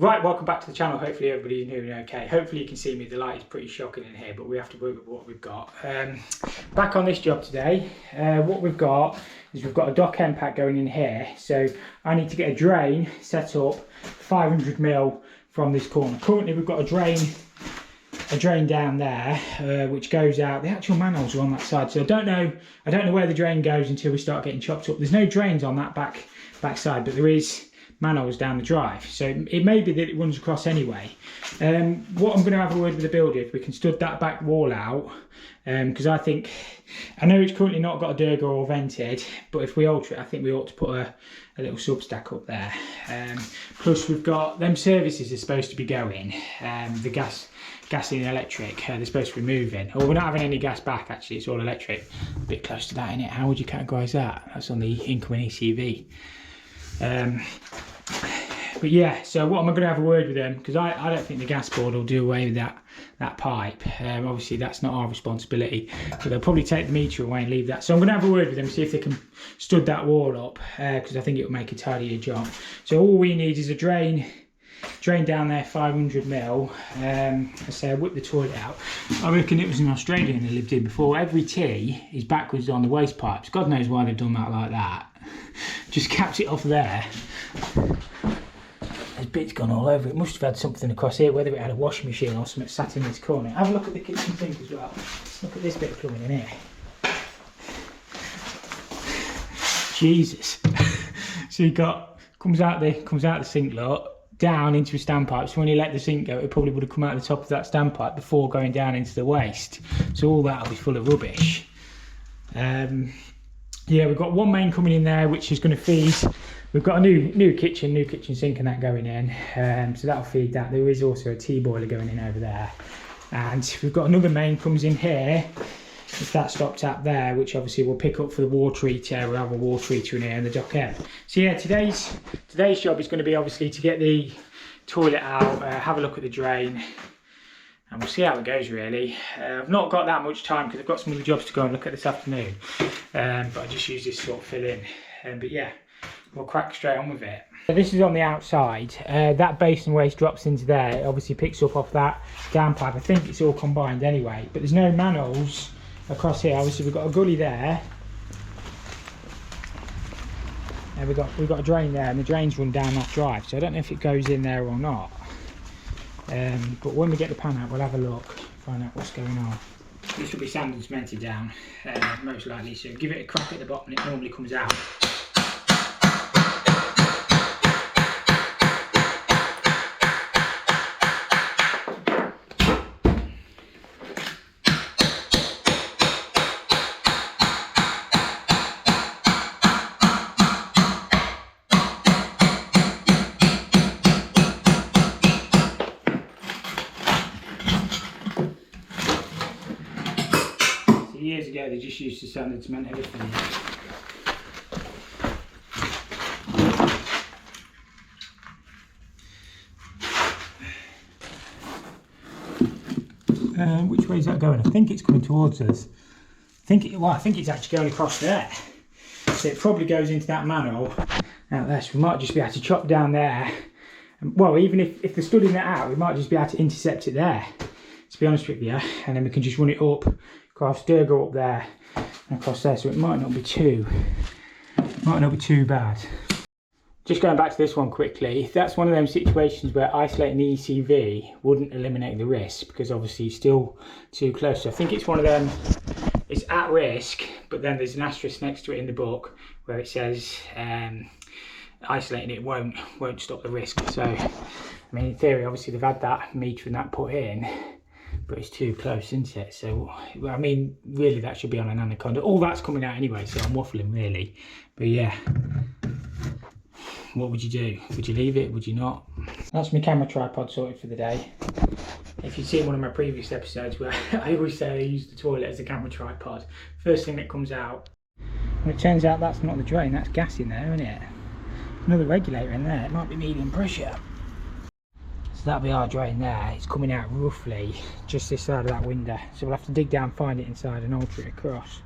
Right, welcome back to the channel. Hopefully everybody's doing okay. Hopefully you can see me. The light is pretty shocking in here, but we have to work with what we've got. Back on this job today, what we've got is we've got a dock end pack going in here. So I need to get a drain set up 500mm from this corner. Currently we've got a drain down there, which goes out. The actual manholes are on that side, so I don't know where the drain goes until we start getting chopped up. There's no drains on that back side, but there is manholes down the drive, so it may be that it runs across anyway. What I'm going to have a word with the builder if we can stud that back wall out, because I know it's currently not got a durga or vented, but if we alter it, I think we ought to put a little substack up there. Plus we've got them services are supposed to be going, the gas and electric, they're supposed to be moving. Or we're not having any gas back, actually, it's all electric. A bit close to that, innit? How would you categorise that? That's on the incoming ECV. But yeah, so what am I going to have a word with them, because I don't think the gas board will do away with that pipe. Obviously that's not our responsibility, but they'll probably take the meter away and leave that. So I'm going to have a word with them, see if they can stud that wall up, because I think it will make a tidier job. So all we need is a drain down there, 500mm. I say I whipped the toilet out. I reckon it was an Australian that lived here before. Every T is backwards on the waste pipes. God knows why they've done that like that. Just capped it off there. There's bits gone all over. It must have had something across here, whether it had a washing machine or something sat in this corner. Have a look at the kitchen sink as well. Look at this bit of plumbing in here. Jesus. So you got comes out the sink lot down into a standpipe. So when you let the sink go, it probably would have come out the top of that standpipe before going down into the waste. So all that'll be full of rubbish. Yeah, we've got one main coming in there, which is going to feed. We've got a new kitchen sink and that going in, so that'll feed that. There is also a tea boiler going in over there, and we've got another main comes in here. If that stops up there, which obviously we'll pick up for the water heater. We'll have a water heater in here and the dock end. So yeah, today's job is going to be obviously to get the toilet out, have a look at the drain, and we'll see how it goes really. I've not got that much time because I've got some other jobs to go and look at this afternoon, but I just use this sort of fill in. But yeah, we'll crack straight on with it. So this is on the outside. That basin waste drops into there. It obviously picks up off that downpipe. I think it's all combined anyway, but there's no manholes across here. Obviously we've got a gully there, and we've got a drain there, and the drains run down that drive, so I don't know if it goes in there or not. But when we get the pan out, we'll have a look, find out what's going on. This will be sand and cemented down, most likely, so give it a crack at the bottom and it normally comes out. Years ago they just used to sand and cement everything. Which way is that going? I think it's coming towards us. I think it's actually going across there. So it probably goes into that manhole out there. So we might just be able to chop down there. Well, even if they're studding that out, we might just be able to intercept it there, to be honest with you, and then we can just run it up across, go up there and across there, so it might not be too bad. Just going back to this one quickly, that's one of them situations where isolating the ECV wouldn't eliminate the risk, because obviously you're still too close. So I think it's one of them, it's at risk, but then there's an asterisk next to it in the book where it says isolating it won't stop the risk. So I mean, in theory, obviously they've had that meter and that put in, but it's too close, isn't it? So I mean, really that should be on an anaconda. All that's coming out anyway, so I'm waffling really. But yeah, what would you do? Would you leave it? Would you not? That's my camera tripod sorted for the day. If you've seen one of my previous episodes where I always say I use the toilet as a camera tripod, first thing that comes out. And it turns out that's not the drain, that's gas in there, isn't it? Another regulator in there, it might be medium pressure. So that'll be our drain there. It's coming out roughly just this side of that window. So we'll have to dig down, find it inside and alter it across.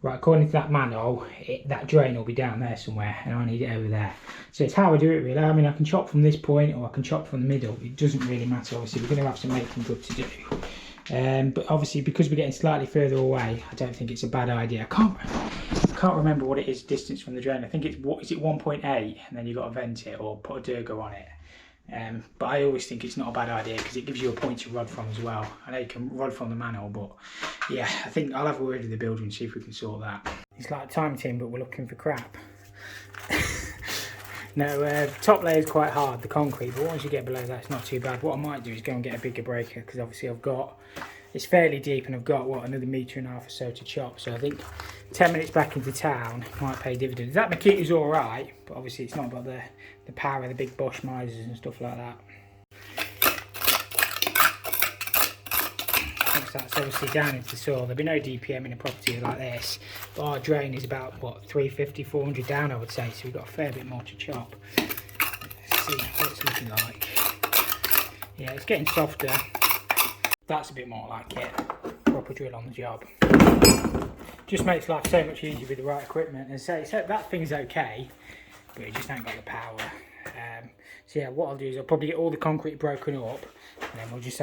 Right, according to that manual, that drain will be down there somewhere, and I need it over there. So it's how I do it really. I mean, I can chop from this point, or I can chop from the middle. It doesn't really matter. Obviously, we're going to have some making good to do. But obviously, because we're getting slightly further away, I don't think it's a bad idea. I can't remember what it is distance from the drain. I think it's, what is it, 1.8, and then you've got to vent it or put a durgo on it. But I always think it's not a bad idea because it gives you a point to rod from as well. I know you can rod from the manual, but yeah, I think I'll have a word with the builder and see if we can sort that. It's like time team, but we're looking for crap. No, top layer is quite hard, the concrete, but once you get below that, it's not too bad. What I might do is go and get a bigger breaker, because obviously it's fairly deep, and I've got, another 1.5 meters or so to chop. So I think 10 minutes back into town might pay dividends. That Makita's all right, but obviously it's not got the power of the big Bosch misers and stuff like that. Once that's obviously down into the soil, there'll be no DPM in a property like this, but our drain is about, 350, 400 down, I would say, so we've got a fair bit more to chop. Let's see what it's looking like. Yeah, it's getting softer. That's a bit more like it. Proper drill on the job. Just makes life so much easier with the right equipment. And so that thing's okay, but it just ain't got the power. So yeah, what I'll do is I'll probably get all the concrete broken up, and then we'll just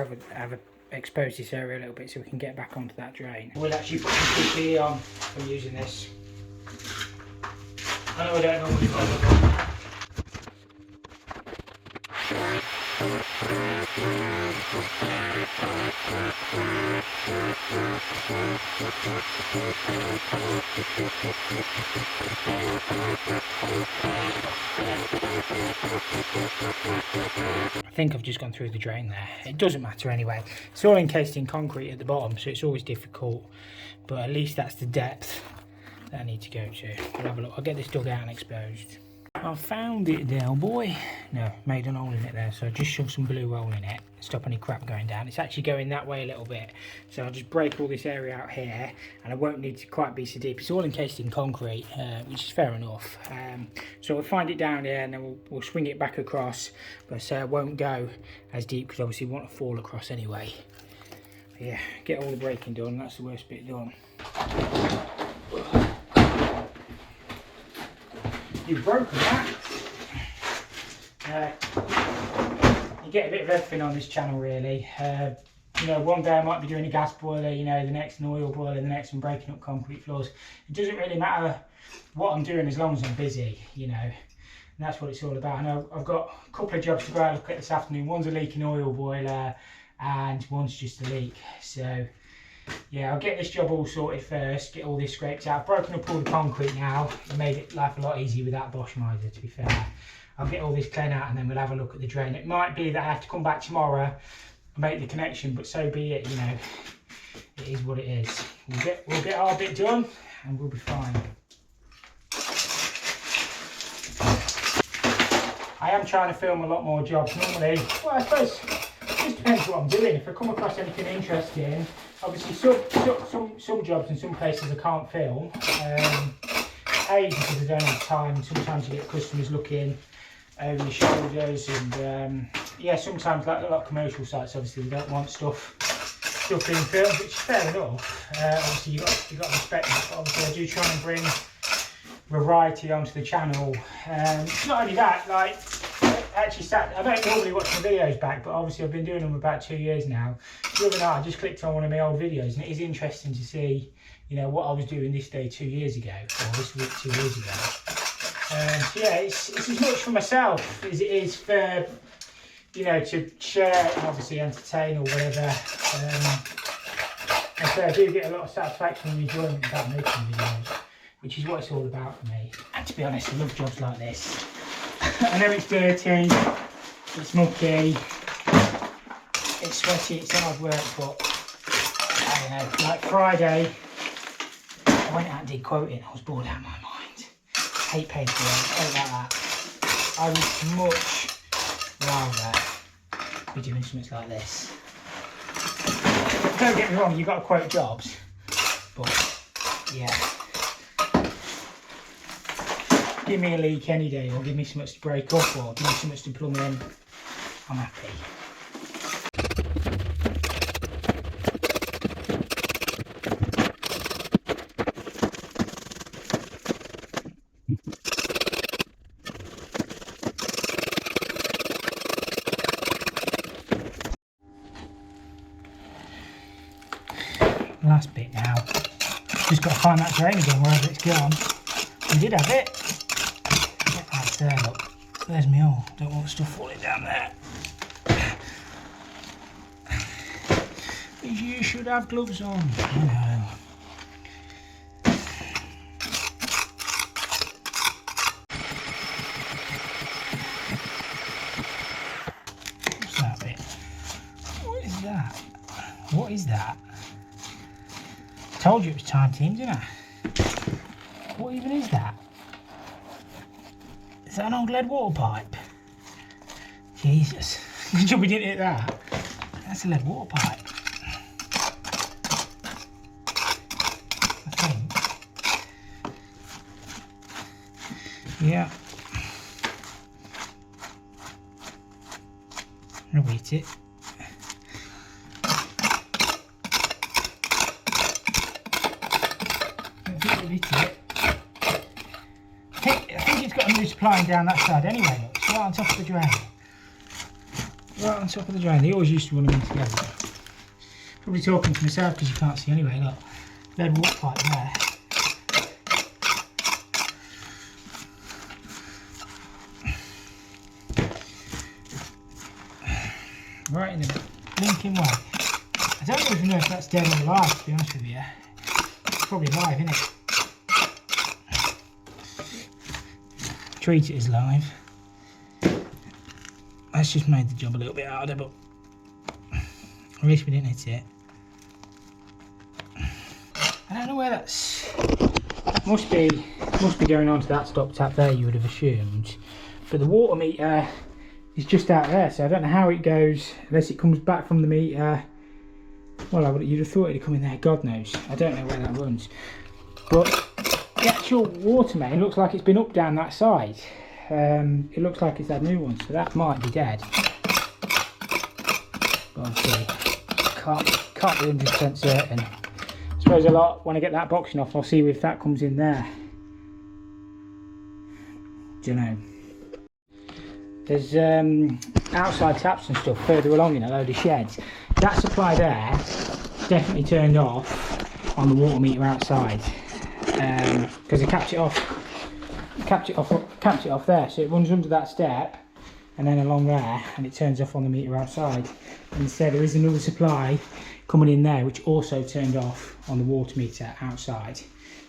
expose this area a little bit so we can get back onto that drain. We'll actually put some PPE on from using this. I know I don't normally bother. I think I've just gone through the drain there. It doesn't matter anyway. It's all encased in concrete at the bottom, so it's always difficult, but at least that's the depth that I need to go to. I'll have a look. I'll get this dug out and exposed. I found it now, boy. No, made an hole in it there, so I just shoved some blue roll in it, stop any crap going down. It's actually going that way a little bit, so I'll just break all this area out here, and I won't need to quite be so deep. It's all encased in concrete, which is fair enough. So we'll find it down here, and then we'll swing it back across, but I won't go as deep because obviously we want to fall across anyway. But yeah, get all the breaking done. That's the worst bit done. You've broken that. You get a bit of everything on this channel really. You know, one day I might be doing a gas boiler, you know, the next an oil boiler, the next I'm breaking up concrete floors. It doesn't really matter what I'm doing as long as I'm busy, you know. And that's what it's all about. I know I've got a couple of jobs to go out and look at this afternoon. One's a leaking oil boiler and one's just a leak. So yeah, I'll get this job all sorted first, get all this scraped out. I've broken up all the concrete now. It made life a lot easier with that Bosch miser, to be fair. I'll get all this clean out and then we'll have a look at the drain. It might be that I have to come back tomorrow and make the connection, but so be it, you know. It is what it is. We'll get our bit done and we'll be fine. I am trying to film a lot more jobs normally. Well, I suppose it just depends what I'm doing. If I come across anything interesting, obviously some jobs and some places I can't film. A, because I don't have time. Sometimes you get customers looking over your shoulders, and yeah, sometimes like a lot of commercial sites, obviously they don't want stuff being filmed, which is fair enough. Obviously you've got to respect that, but obviously I do try and bring variety onto the channel. Not only that, like actually I don't normally watch my videos back, but obviously I've been doing them about 2 years now. The other night I just clicked on one of my old videos, and it is interesting to see, you know, what I was doing this day 2 years ago, or this week 2 years ago. So yeah, it's as much for myself as it is for, you know, to share and obviously entertain or whatever. And so I do get a lot of satisfaction and enjoyment about making videos, which is what it's all about for me. And to be honest, I love jobs like this. I know it's dirty, it's mucky, it's sweaty, it's hard work, but I don't know, like Friday, I went out and did quoting. I was bored out of my mind. Hate paperwork, I don't like that. I would much rather be doing something like this. Don't get me wrong, you've got to quote jobs, but yeah. Give me a leak any day, or give me something to break up, or give me something to plumb in. I'm happy. last bit now. Just got to find that drain again wherever it's gone. We did have it. That's there, look. There's me all. Don't want stuff falling down there. You should have gloves on. You know. What's that bit? What is that? What is that? I told you it was time team, didn't I? What even is that? Is that an old lead water pipe? Jesus. Good job we didn't hit that. That's a lead water pipe. I think. Yeah. I'll eat it. I think it's got a new supplying down that side anyway, look. It's right on top of the drain. Right on top of the drain. They always used to run them in together. Probably talking to myself because you can't see anyway, look. Lead water pipe there. Right in the blinking way. I don't even know if that's dead or alive, to be honest with you. It's probably alive, isn't it? Treat it as live. That's just made the job a little bit harder, but at least we didn't hit it. I don't know where that's. That must be going on to that stop tap there, you would have assumed. But the water meter is just out there, so I don't know how it goes unless it comes back from the meter. Well, you'd have thought it'd come in there. God knows. I don't know where that runs. But the actual water main looks like it's been up down that side. It looks like it's had new ones, so that might be dead. But obviously, can't be 100% certain. I suppose when I get that boxing off, I'll see if that comes in there. Don't know. There's outside taps and stuff further along in a load of sheds. That supply there definitely turned off on the water meter outside because I capped it off there, so it runs under that step and then along there, and it turns off on the meter outside. And instead there is another supply coming in there which also turned off on the water meter outside.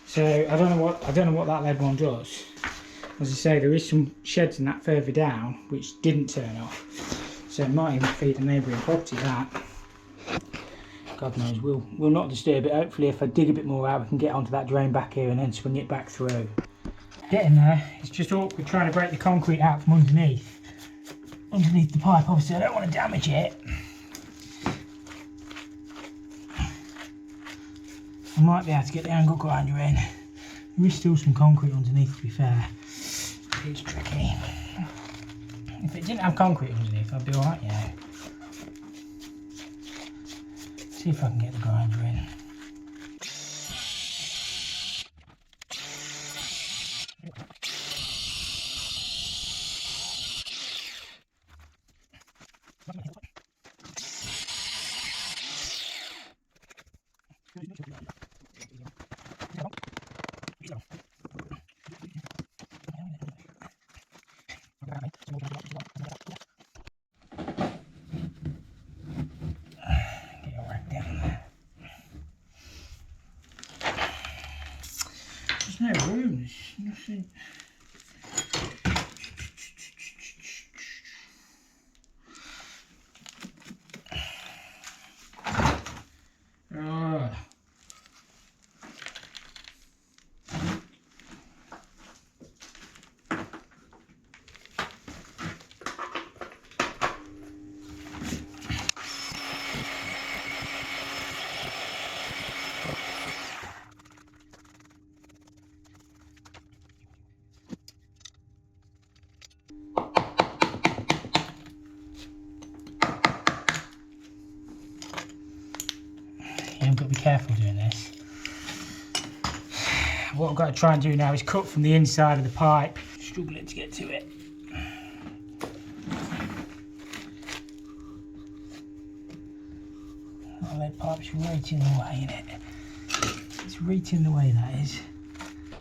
So I don't know what that lead one does. As I say, there is some sheds in that further down which didn't turn off, so it might even feed a neighbouring property. That, God knows, we'll not disturb it. Hopefully if I dig a bit more out we can get onto that drain back here and then swing it back through. Getting there, it's just awkward trying to break the concrete out from underneath the pipe. Obviously I don't want to damage it. I might be able to get the angle grinder in. There is still some concrete underneath, to be fair. It's tricky. If it didn't have concrete underneath, I'd be alright, yeah. See if I can get the grinder in. There's no room, there's nothing. I've got to be careful doing this. What I've got to try and do now is cut from the inside of the pipe. Struggling to get to it. That lead pipe's right in the way, innit? It's right in the way, that is.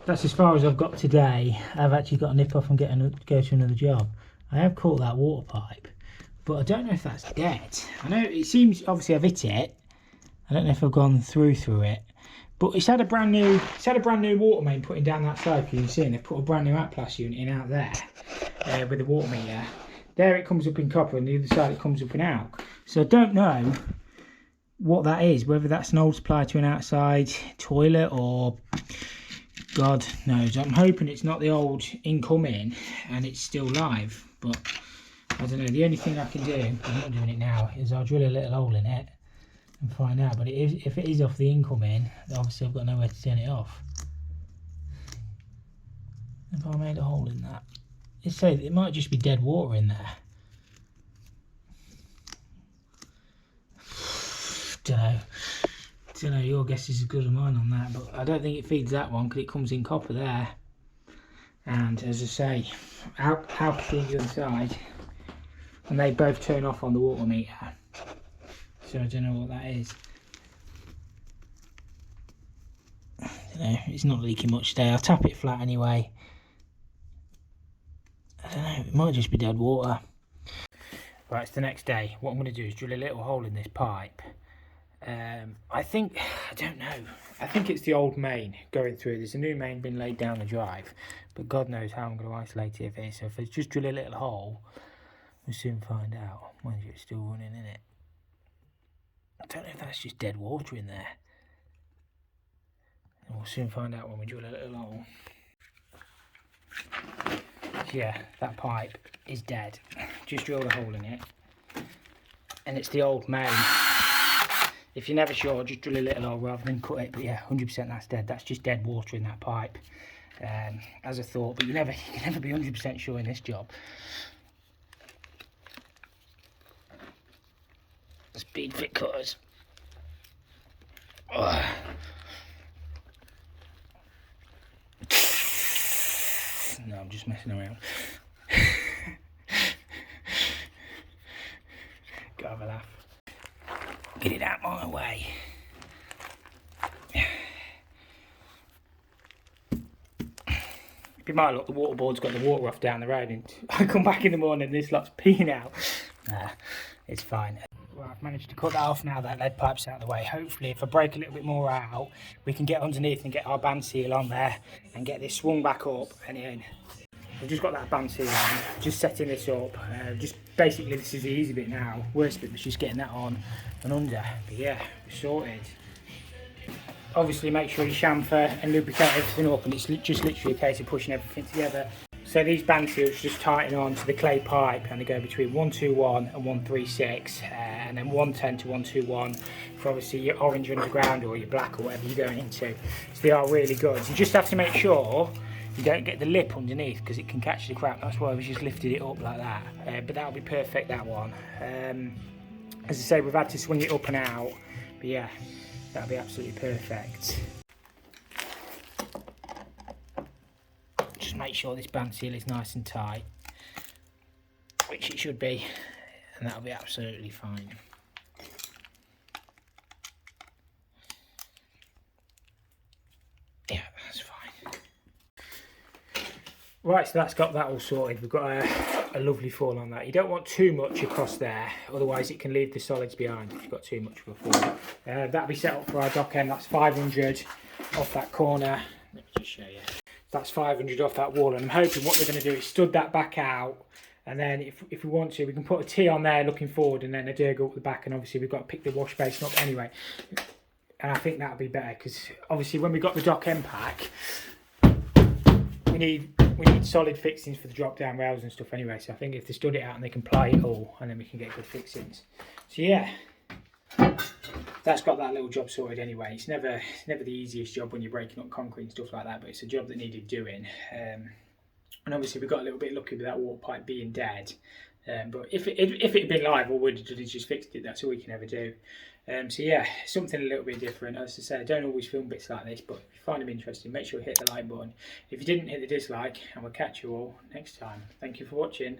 That's as far as I've got today. I've actually got to nip off and go to another job. I have caught that water pipe, but I don't know if that's dead. I know it seems, obviously I've hit it. I don't know if I've gone through it. But it's had a brand new water main putting down that side. You can see, and they've put a brand new Atlas unit in out there with the water meter. There it comes up in copper, and the other side it comes up in alk. So I don't know what that is, whether that's an old supply to an outside toilet or God knows. I'm hoping it's not the old incoming and it's still live, but I don't know. The only thing I can do, I'm not doing it now, is I'll drill a little hole in it and find out. But if it is off the incoming, obviously I've got nowhere to turn it off. If I made a hole in that, it might just be dead water in there. Don't know, your guess is as good as mine on that, but I don't think it feeds that one because it comes in copper there. And as I say, alk feeds the other side, and they both turn off on the water meter. So I don't know what that is. I don't know, it's not leaking much today. I'll tap it flat anyway. I don't know, it might just be dead water. Right, it's the next day. What I'm going to do is drill a little hole in this pipe. I don't know. I think it's the old main going through. There's a new main been laid down the drive, but God knows how I'm going to isolate it if it is. So if I just drill a little hole, we'll soon find out. Mind you, it's still running in it. I don't know if that's just dead water in there. And we'll soon find out when we drill a little hole. Yeah, that pipe is dead. Just drilled a hole in it, and it's the old main. If you're never sure, just drill a little hole rather than cut it. But yeah, 100% that's dead. That's just dead water in that pipe, as I thought. But you can never be 100% sure in this job. Speed fit cutters. Ugh. No, I'm just messing around. Gotta have a laugh. Get it out my way. Be my luck, the water board's got the water off down the road, and I come back in the morning and this lot's peeing out. Nah, it's fine. Well, I've managed to cut that off now, that lead pipe's out of the way. Hopefully, if I break a little bit more out, we can get underneath and get our band seal on there and get this swung back up and in. We've just got that band seal on, just setting this up. Just basically, this is the easy bit now. Worst bit was just getting that on and under. But yeah, we're sorted. Obviously, make sure you chamfer and lubricate everything up, and it's just literally a case of pushing everything together. So these band seals just tighten on to the clay pipe, and they go between 121 and 136, and then 110 to 121 for obviously your orange underground or your black or whatever you're going into. So they are really good. You just have to make sure you don't get the lip underneath because it can catch the crap. That's why we just lifted it up like that. But that'll be perfect, that one. As I say, we've had to swing it up and out, but yeah, that'll be absolutely perfect. Just make sure this band seal is nice and tight, which it should be, and that'll be absolutely fine. Yeah, that's fine. Right, so that's got that all sorted. We've got a lovely fall on that. You don't want too much across there, otherwise it can leave the solids behind if you've got too much of a fall. That'll be set up for our dock end. That's 500 off that corner. Let me just show you. That's 500 off that wall, and I'm hoping what we're going to do is stud that back out, and then if we want to, we can put a T on there looking forward and then a dirg up the back, and obviously we've got to pick the wash basin up anyway. And I think that'll be better because obviously when we got the dock end pack, we need solid fixings for the drop down rails and stuff anyway. So I think if they stud it out and they can ply it all, and then we can get good fixings. So yeah, that's got that little job sorted anyway. It's never the easiest job when you're breaking up concrete and stuff like that, but it's a job that needed doing. And obviously we got a little bit lucky with that water pipe being dead. But if it had been live, all we'd have done is just fixed it. That's all we can ever do. So yeah, something a little bit different. As I say, I don't always film bits like this, but if you find them interesting, make sure you hit the like button. If you didn't, hit the dislike, and we'll catch you all next time. Thank you for watching.